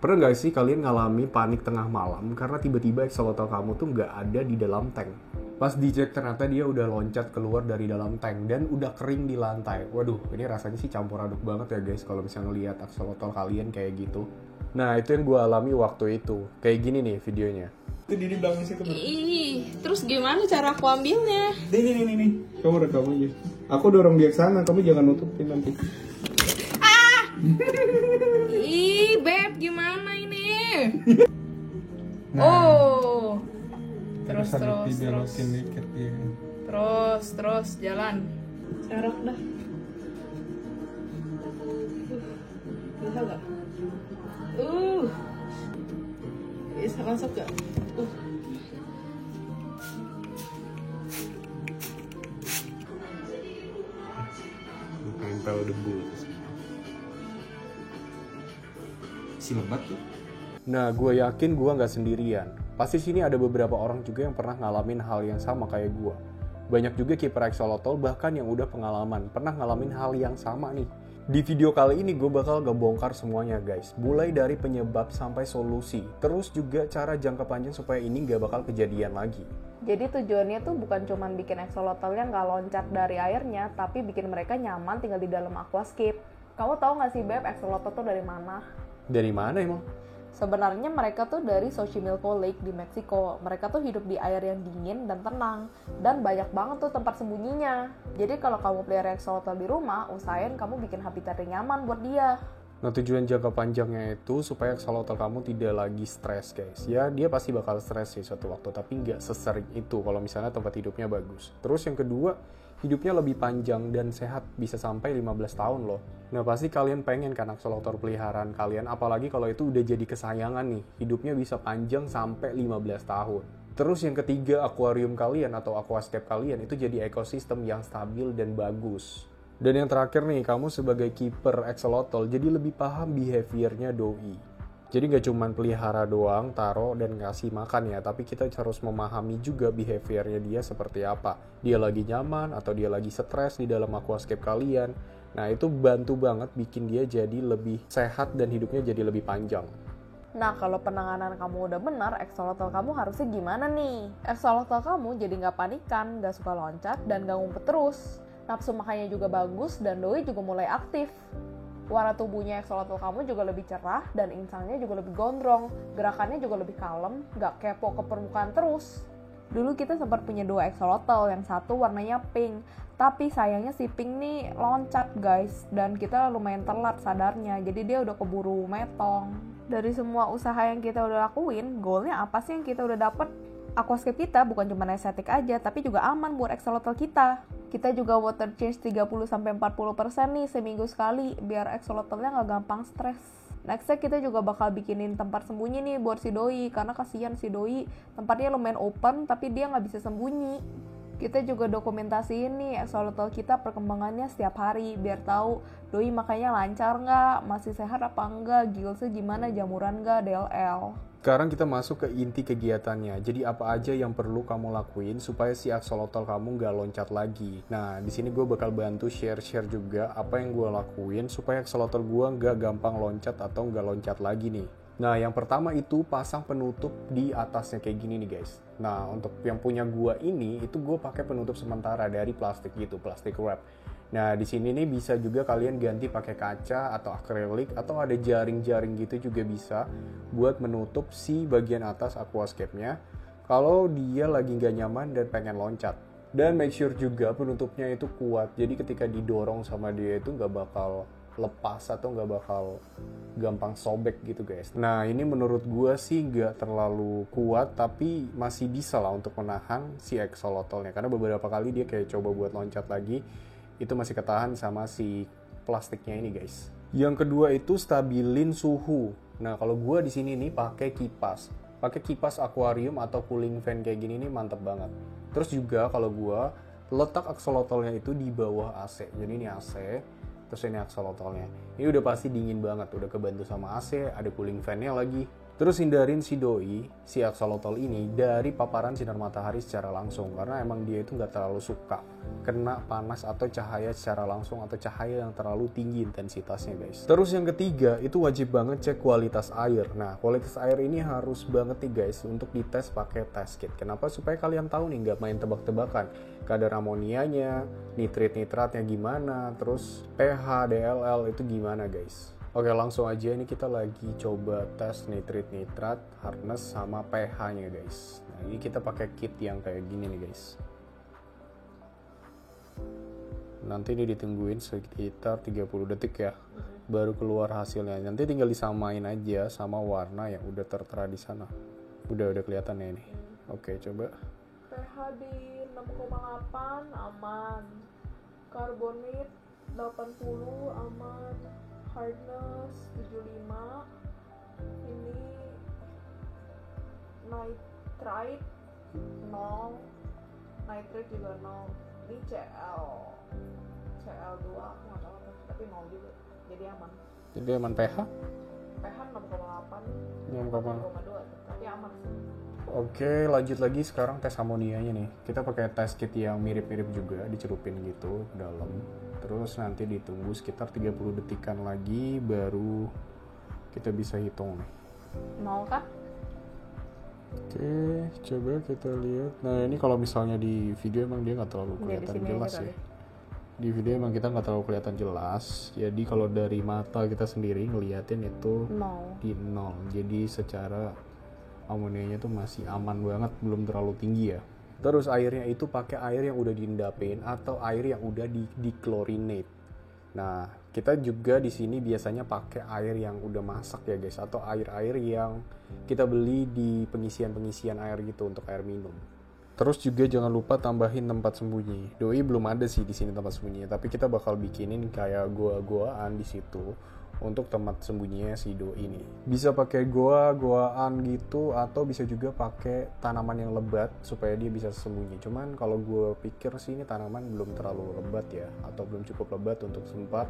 Pernah nggak sih kalian ngalami panik tengah malam karena tiba-tiba axolotl kamu tuh nggak ada di dalam tank? Pas dicek ternyata dia udah loncat keluar dari dalam tank dan udah kering di lantai. Waduh, ini rasanya sih campur aduk banget ya guys kalau misalnya ngeliat axolotl kalian kayak gitu. Nah, itu yang gue alami waktu itu. Kayak gini nih videonya. Itu di belakang situ. Ih, terus gimana cara aku ambilnya? Nih. Kamu rekam aja. Aku dorong dia ke sana, kamu jangan nutupin nanti. Ih, Beb, gimana ini? Nah, Oh. Terus dibelokin dikit ya. Terus jalan. Serok dah. Bisa gak? Bisa masuk gak? Nempel debu. Si lebat tuh. Nah, gue yakin gue nggak sendirian. Pasti sini ada beberapa orang juga yang pernah ngalamin hal yang sama kayak gue. Banyak juga kiper axolotl bahkan yang udah pengalaman, pernah ngalamin hal yang sama nih. Di video kali ini gue bakal ngebongkar semuanya guys. Mulai dari penyebab sampai solusi. Terus juga cara jangka panjang supaya ini nggak bakal kejadian lagi. Jadi tujuannya tuh bukan cuma bikin axolotlnya nggak loncat dari airnya, tapi bikin mereka nyaman tinggal di dalam aquascape. Kamu tahu nggak sih Beb, axolotl tuh dari mana? Dari mana emang? Sebenarnya mereka tuh dari Xochimilco Lake di Meksiko. Mereka tuh hidup di air yang dingin dan tenang. Dan banyak banget tuh tempat sembunyinya. Jadi kalau kamu pelihara axolotl di rumah, usahain kamu bikin habitat yang nyaman buat dia. Nah, tujuan jangka panjangnya itu supaya axolotl kamu tidak lagi stres guys. Ya, dia pasti bakal stres sih suatu waktu, tapi nggak sesering itu kalau misalnya tempat hidupnya bagus. Terus yang kedua, hidupnya lebih panjang dan sehat, bisa sampai 15 tahun loh. Nah, pasti kalian pengen kan axolotl peliharaan kalian, apalagi kalau itu udah jadi kesayangan nih. Hidupnya bisa panjang sampai 15 tahun. Terus yang ketiga, akuarium kalian atau aquascape kalian itu jadi ekosistem yang stabil dan bagus. Dan yang terakhir nih, kamu sebagai kiper axolotl jadi lebih paham behaviornya doi. Jadi nggak cuma pelihara doang, taruh dan ngasih makan ya, tapi kita harus memahami juga behaviornya dia seperti apa. Dia lagi nyaman atau dia lagi stres di dalam aquascape kalian. Nah, itu bantu banget bikin dia jadi lebih sehat dan hidupnya jadi lebih panjang. Nah, kalau penanganan kamu udah benar, axolotl kamu harusnya gimana nih? Axolotl kamu jadi nggak panikan, nggak suka loncat, dan nggak ngumpet terus. Nafsu makannya juga bagus, dan doi juga mulai aktif. Warna tubuhnya axolotl kamu juga lebih cerah dan insangnya juga lebih gondrong. Gerakannya juga lebih kalem, gak kepo ke permukaan terus. Dulu kita sempat punya 2 axolotl, yang satu warnanya pink. Tapi sayangnya si pink nih loncat guys, dan kita lumayan telat sadarnya, jadi dia udah keburu metong. Dari semua usaha yang kita udah lakuin, goalnya apa sih yang kita udah dapet? Aquascape kita bukan cuma estetik aja, tapi juga aman buat axolotl kita. Kita juga water change 30-40% nih seminggu sekali, biar axolotlnya nggak gampang stres. Nextnya kita juga bakal bikinin tempat sembunyi nih buat si doi, karena kasihan si doi, tempatnya lumayan open tapi dia nggak bisa sembunyi. Kita juga dokumentasiin nih axolotl kita perkembangannya setiap hari, biar tahu doi makanya lancar nggak, masih sehat apa enggak, gillsnya gimana, jamuran nggak, DLL. Sekarang kita masuk ke inti kegiatannya. Jadi apa aja yang perlu kamu lakuin supaya si axolotl kamu nggak loncat lagi. Nah, di sini gue bakal bantu share juga apa yang gue lakuin supaya axolotl gue nggak gampang loncat atau nggak loncat lagi nih. Nah, yang pertama itu pasang penutup di atasnya kayak gini nih guys. Nah, untuk yang punya gue ini, itu gue pakai penutup sementara dari plastik gitu, plastik wrap. Nah, di sini nih bisa juga kalian ganti pakai kaca atau akrilik atau ada jaring-jaring gitu juga bisa buat menutup si bagian atas aquascape-nya kalau dia lagi nggak nyaman dan pengen loncat. Dan make sure juga penutupnya itu kuat, jadi ketika didorong sama dia itu nggak bakal lepas atau nggak bakal gampang sobek gitu guys. Nah, ini menurut gue sih nggak terlalu kuat, tapi masih bisa lah untuk menahan si axolotl-nya, karena beberapa kali dia kayak coba buat loncat lagi, itu masih ketahan sama si plastiknya ini guys. Yang kedua itu stabilin suhu. Nah, kalau gue di sini nih pakai kipas akuarium atau cooling fan kayak gini nih mantep banget. Terus juga kalau gue letak axolotl-nya itu di bawah AC. Jadi ini AC, terus ini axolotl-nya. Ini udah pasti dingin banget, udah kebantu sama AC, ada cooling fan-nya lagi. Terus hindarin si doi, si aksolotl ini dari paparan sinar matahari secara langsung, karena emang dia itu nggak terlalu suka kena panas atau cahaya secara langsung atau cahaya yang terlalu tinggi intensitasnya guys. Terus yang ketiga itu wajib banget cek kualitas air. Nah kualitas air ini harus banget nih guys untuk dites pakai test kit. Kenapa? Supaya kalian tahu nih, nggak main tebak-tebakan kadar amonianya, nitratnya gimana, terus pH, DLL itu gimana guys. Oke, langsung aja, ini kita lagi coba tes nitrat, hardness, sama pH-nya guys. Nah, ini kita pakai kit yang kayak gini nih guys. Nanti ini ditungguin sekitar 30 detik ya, baru keluar hasilnya. Nanti tinggal disamain aja sama warna yang udah tertera di sana. Udah kelihatan ya ini. Oke, coba. pH di 6,8 aman, karbonat 80 aman, hardness 75, ini nitrite 0, nitrate juga 0, ini CL2 aku nggak tahu tapi 0 juga, jadi aman. Jadi aman pH? pH 6,8, 6,2. tapi aman sih. Oke, lanjut lagi sekarang tes amonianya nih. Kita pakai test kit yang mirip-mirip juga, dicelupin gitu ke dalam. Terus nanti ditunggu sekitar 30 detikan lagi baru kita bisa hitung nih. 0 kan? Oke, coba kita lihat. Nah ini kalau misalnya di video emang dia nggak terlalu kelihatan jelas aja ya. Di video emang kita nggak terlalu kelihatan jelas. Jadi kalau dari mata kita sendiri ngeliatin itu 0. di 0. Jadi secara amonianya tuh masih aman banget, belum terlalu tinggi ya. Terus airnya itu pakai air yang udah diendapin atau air yang udah di-chlorinate. Nah, kita juga di sini biasanya pakai air yang udah masak ya guys, atau air-air yang kita beli di pengisian air gitu untuk air minum. Terus juga jangan lupa tambahin tempat sembunyi. Doi belum ada sih di sini tempat sembunyinya, tapi kita bakal bikinin kayak goa-goaan di situ untuk tempat sembunyinya si doi ini. Bisa pakai goaan gitu atau bisa juga pakai tanaman yang lebat supaya dia bisa sembunyi. Cuman kalau gue pikir sih ini tanaman belum terlalu lebat ya, atau belum cukup lebat untuk sempat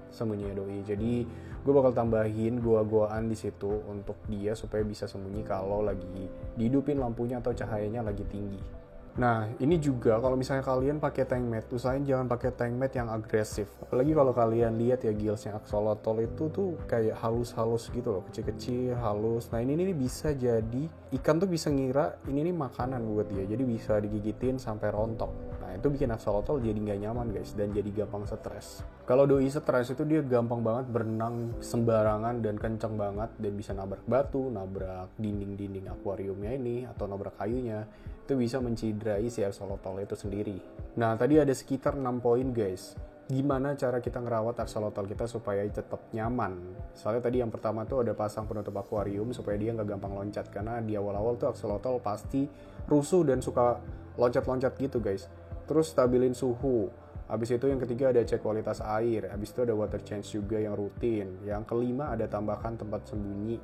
sembunyinya doi. Jadi gue bakal tambahin goa-goaan di situ untuk dia supaya bisa sembunyi kalau lagi dihidupin lampunya atau cahayanya lagi tinggi. Nah, ini juga kalau misalnya kalian pakai tank mat, usahain jangan pakai tank mat yang agresif. Apalagi kalau kalian lihat ya gillsnya axolotl itu tuh kayak halus-halus gitu loh, kecil-kecil, halus. Nah, ini bisa jadi ikan tuh bisa ngira ini nih makanan buat dia. Jadi bisa digigitin sampai rontok. Nah, itu bikin axolotl jadi nggak nyaman guys dan jadi gampang stres. Kalau doi stres itu dia gampang banget berenang sembarangan dan kenceng banget dan bisa nabrak batu, nabrak dinding-dinding akuariumnya ini atau nabrak kayunya. Itu bisa mencidrai si axolotl itu sendiri. Nah, tadi ada sekitar 6 poin guys. Gimana cara kita ngerawat axolotl kita supaya tetap nyaman. Soalnya tadi yang pertama tuh ada pasang penutup akuarium supaya dia nggak gampang loncat. Karena di awal-awal tuh axolotl pasti rusuh dan suka loncat-loncat gitu guys. Terus stabilin suhu. Habis itu yang ketiga ada cek kualitas air. Habis itu ada water change juga yang rutin. Yang kelima ada tambahkan tempat sembunyi.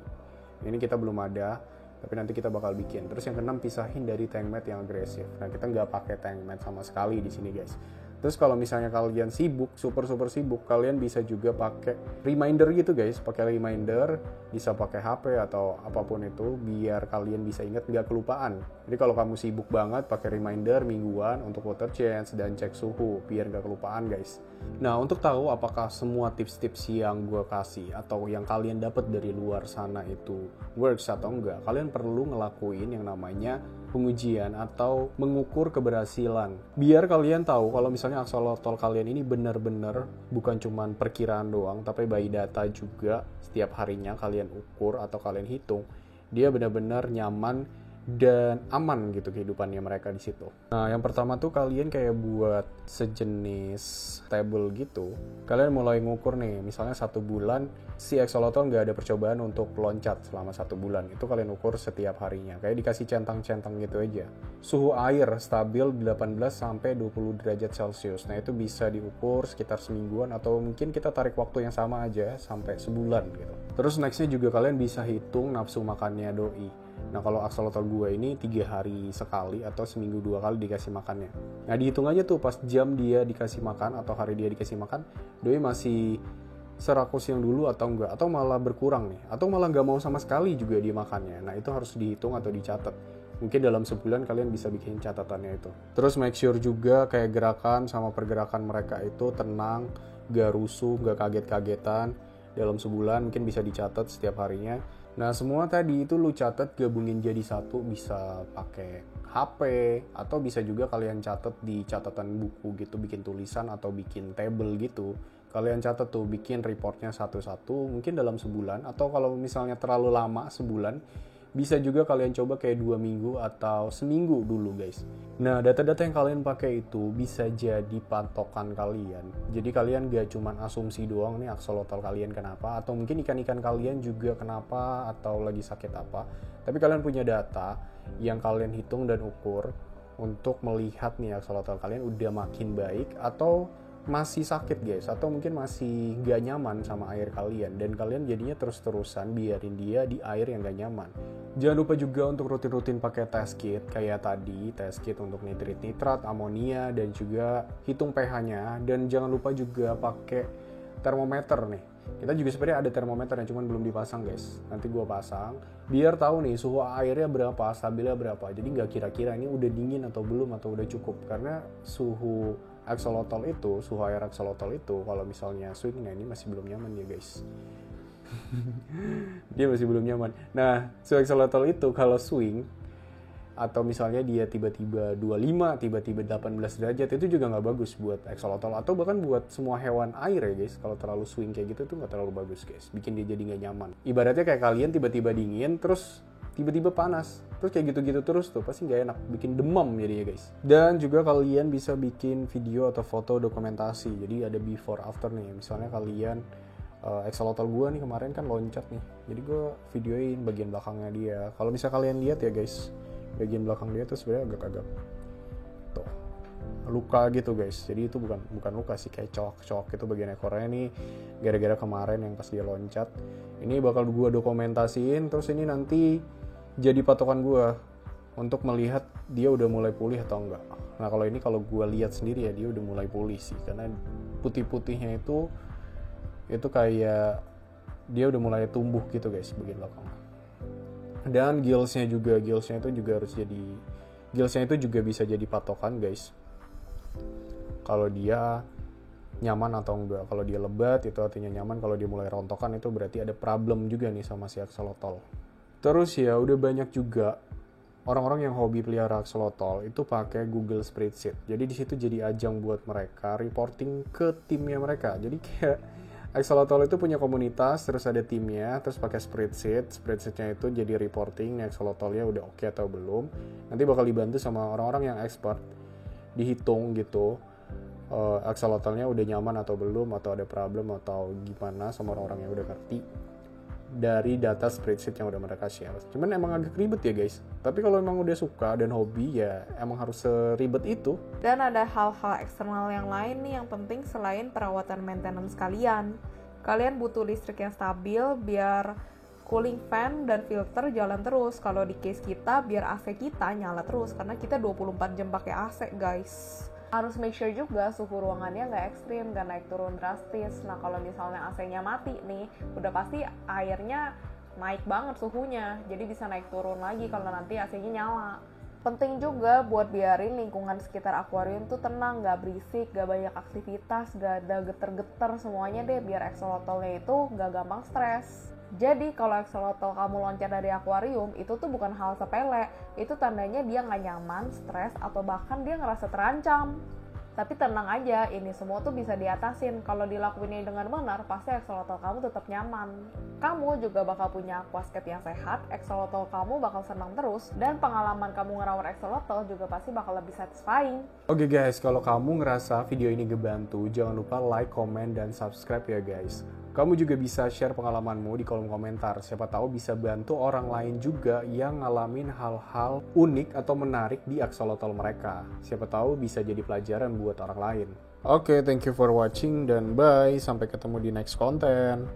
Ini kita belum ada, tapi nanti kita bakal bikin. Terus yang keenam pisahin dari tank mat yang agresif. Nah, kita nggak pakai tank mat sama sekali di sini guys. Terus kalau misalnya kalian sibuk, super sibuk, kalian bisa juga pakai reminder gitu guys. Pakai reminder, bisa pakai HP atau apapun itu biar kalian bisa ingat nggak kelupaan. Jadi kalau kamu sibuk banget, pakai reminder mingguan untuk water change dan cek suhu biar nggak kelupaan guys. Nah, untuk tahu apakah semua tips-tips yang gue kasih atau yang kalian dapat dari luar sana itu works atau enggak, kalian perlu ngelakuin yang namanya pengujian atau mengukur keberhasilan. Biar kalian tahu kalau misalnya axolotl kalian ini benar-benar bukan cuman perkiraan doang, tapi by data juga setiap harinya kalian ukur atau kalian hitung, dia benar-benar nyaman dan aman gitu kehidupannya mereka di situ. Nah, yang pertama tuh kalian kayak buat sejenis table gitu. Kalian mulai ngukur nih, misalnya 1 bulan si axolotl nggak ada percobaan untuk loncat selama 1 bulan. Itu kalian ukur setiap harinya. Kayak dikasih centang-centang gitu aja. Suhu air stabil 18 sampai 20 derajat Celcius. Nah, itu bisa diukur sekitar semingguan atau mungkin kita tarik waktu yang sama aja sampai sebulan gitu. Terus nextnya juga kalian bisa hitung nafsu makannya doi. Nah, kalau axolotl gue ini 3 hari sekali atau seminggu 2 kali dikasih makannya. Nah, dihitung aja tuh pas jam dia dikasih makan atau hari dia dikasih makan, doi masih serakus yang dulu atau enggak, atau malah berkurang nih, atau malah nggak mau sama sekali juga dia makannya. Nah itu harus dihitung atau dicatat. Mungkin dalam sebulan kalian bisa bikin catatannya itu. Terus make sure juga kayak gerakan sama pergerakan mereka itu tenang, gak rusuh, gak kaget-kagetan. Dalam sebulan mungkin bisa dicatat setiap harinya. Nah semua tadi itu lu catat gabungin jadi satu, bisa pakai HP atau bisa juga kalian catat di catatan buku gitu, bikin tulisan atau bikin table gitu. Kalian catat tuh, bikin reportnya satu-satu mungkin dalam sebulan, atau kalau misalnya terlalu lama sebulan, bisa juga kalian coba kayak 2 minggu atau seminggu dulu guys. Nah data-data yang kalian pakai itu bisa jadi patokan kalian. Jadi kalian gak cuman asumsi doang nih aksolotl kalian kenapa, atau mungkin ikan-ikan kalian juga kenapa atau lagi sakit apa. Tapi kalian punya data yang kalian hitung dan ukur untuk melihat nih aksolotl kalian udah makin baik atau masih sakit guys, atau mungkin masih gak nyaman sama air kalian, dan kalian jadinya terus-terusan biarin dia di air yang gak nyaman. Jangan lupa juga untuk rutin-rutin pakai test kit kayak tadi, test kit untuk nitrat, amonia, dan juga hitung pH-nya. Dan jangan lupa juga pakai termometer nih. Kita juga sebenarnya ada termometer yang cuman belum dipasang guys. Nanti gua pasang biar tahu nih suhu airnya berapa, stabilnya berapa. Jadi nggak kira-kira ini udah dingin atau belum atau udah cukup, karena suhu axolotl itu, suhu air axolotl itu kalau misalnya swing, nah ini masih belum nyaman ya guys. Dia masih belum nyaman. Nah, suhu axolotl itu kalau swing atau misalnya dia tiba-tiba 25, tiba-tiba 18 derajat, itu juga nggak bagus buat axolotl atau bahkan buat semua hewan air ya guys. Kalau terlalu swing kayak gitu tuh nggak terlalu bagus guys, bikin dia jadi nggak nyaman. Ibaratnya kayak kalian tiba-tiba dingin terus tiba-tiba panas, terus kayak gitu-gitu terus tuh pasti nggak enak, bikin demam jadinya guys. Dan juga kalian bisa bikin video atau foto dokumentasi, jadi ada before after nih. Misalnya kalian axolotl gue nih kemarin kan loncat nih, jadi gue videoin bagian belakangnya dia. Kalau bisa kalian lihat ya guys, bagian belakang dia tuh sebenarnya agak-agak tuh luka gitu guys. Jadi itu bukan luka sih, kayak cok itu bagian ekornya nih, gara-gara kemarin yang pas dia loncat. Ini bakal gue dokumentasiin, terus ini nanti jadi patokan gue untuk melihat dia udah mulai pulih atau enggak. Nah kalau ini kalau gue lihat sendiri ya dia udah mulai pulih sih, karena putih-putihnya itu kayak dia udah mulai tumbuh gitu guys bagian belakang. Dan gillsnya itu juga harus jadi, gillsnya itu juga bisa jadi patokan guys kalau dia nyaman atau enggak. Kalau dia lebat itu artinya nyaman, kalau dia mulai rontokan itu berarti ada problem juga nih sama si axolotl. Terus ya udah banyak juga orang-orang yang hobi pelihara axolotl itu pakai Google Spreadsheet. Jadi di situ jadi ajang buat mereka reporting ke timnya mereka. Jadi kayak axolotl itu punya komunitas, terus ada timnya, terus pakai spreadsheetnya itu jadi reporting nih axolotlnya udah oke atau belum. Nanti bakal dibantu sama orang-orang yang expert, dihitung gitu axolotlnya udah nyaman atau belum, atau ada problem atau gimana, sama orang-orang yang udah ngerti dari data spreadsheet yang udah mereka share. Cuman emang agak ribet ya guys, tapi kalau emang udah suka dan hobi ya emang harus seribet itu. Dan ada hal-hal eksternal yang lain nih yang penting selain perawatan maintenance kalian. Kalian butuh listrik yang stabil biar cooling fan dan filter jalan terus. Kalau di case kita biar AC kita nyala terus, karena kita 24 jam pakai AC guys. Harus make sure juga suhu ruangannya nggak ekstrim, nggak naik turun drastis. Nah kalau misalnya AC-nya mati nih, udah pasti airnya naik banget suhunya, jadi bisa naik turun lagi kalau nanti AC-nya nyala. Penting juga buat biarin lingkungan sekitar akuarium tuh tenang, nggak berisik, nggak banyak aktivitas, nggak ada geter-geter semuanya deh, biar axolotlnya itu nggak gampang stres. Jadi kalau axolotl kamu loncat dari akuarium, itu tuh bukan hal sepele. Itu tandanya dia nggak nyaman, stres, atau bahkan dia ngerasa terancam. Tapi tenang aja, ini semua tuh bisa diatasin. Kalau dilakuinnya dengan benar, pasti axolotl kamu tetap nyaman. Kamu juga bakal punya aquascape yang sehat, axolotl kamu bakal senang terus, dan pengalaman kamu ngerawat axolotl juga pasti bakal lebih satisfying. Oke guys, kalau kamu ngerasa video ini ngebantu, jangan lupa like, comment, dan subscribe ya guys. Kamu juga bisa share pengalamanmu di kolom komentar. Siapa tahu bisa bantu orang lain juga yang ngalamin hal-hal unik atau menarik di axolotl mereka. Siapa tahu bisa jadi pelajaran buat orang lain. Oke, thank you for watching dan bye. Sampai ketemu di next content.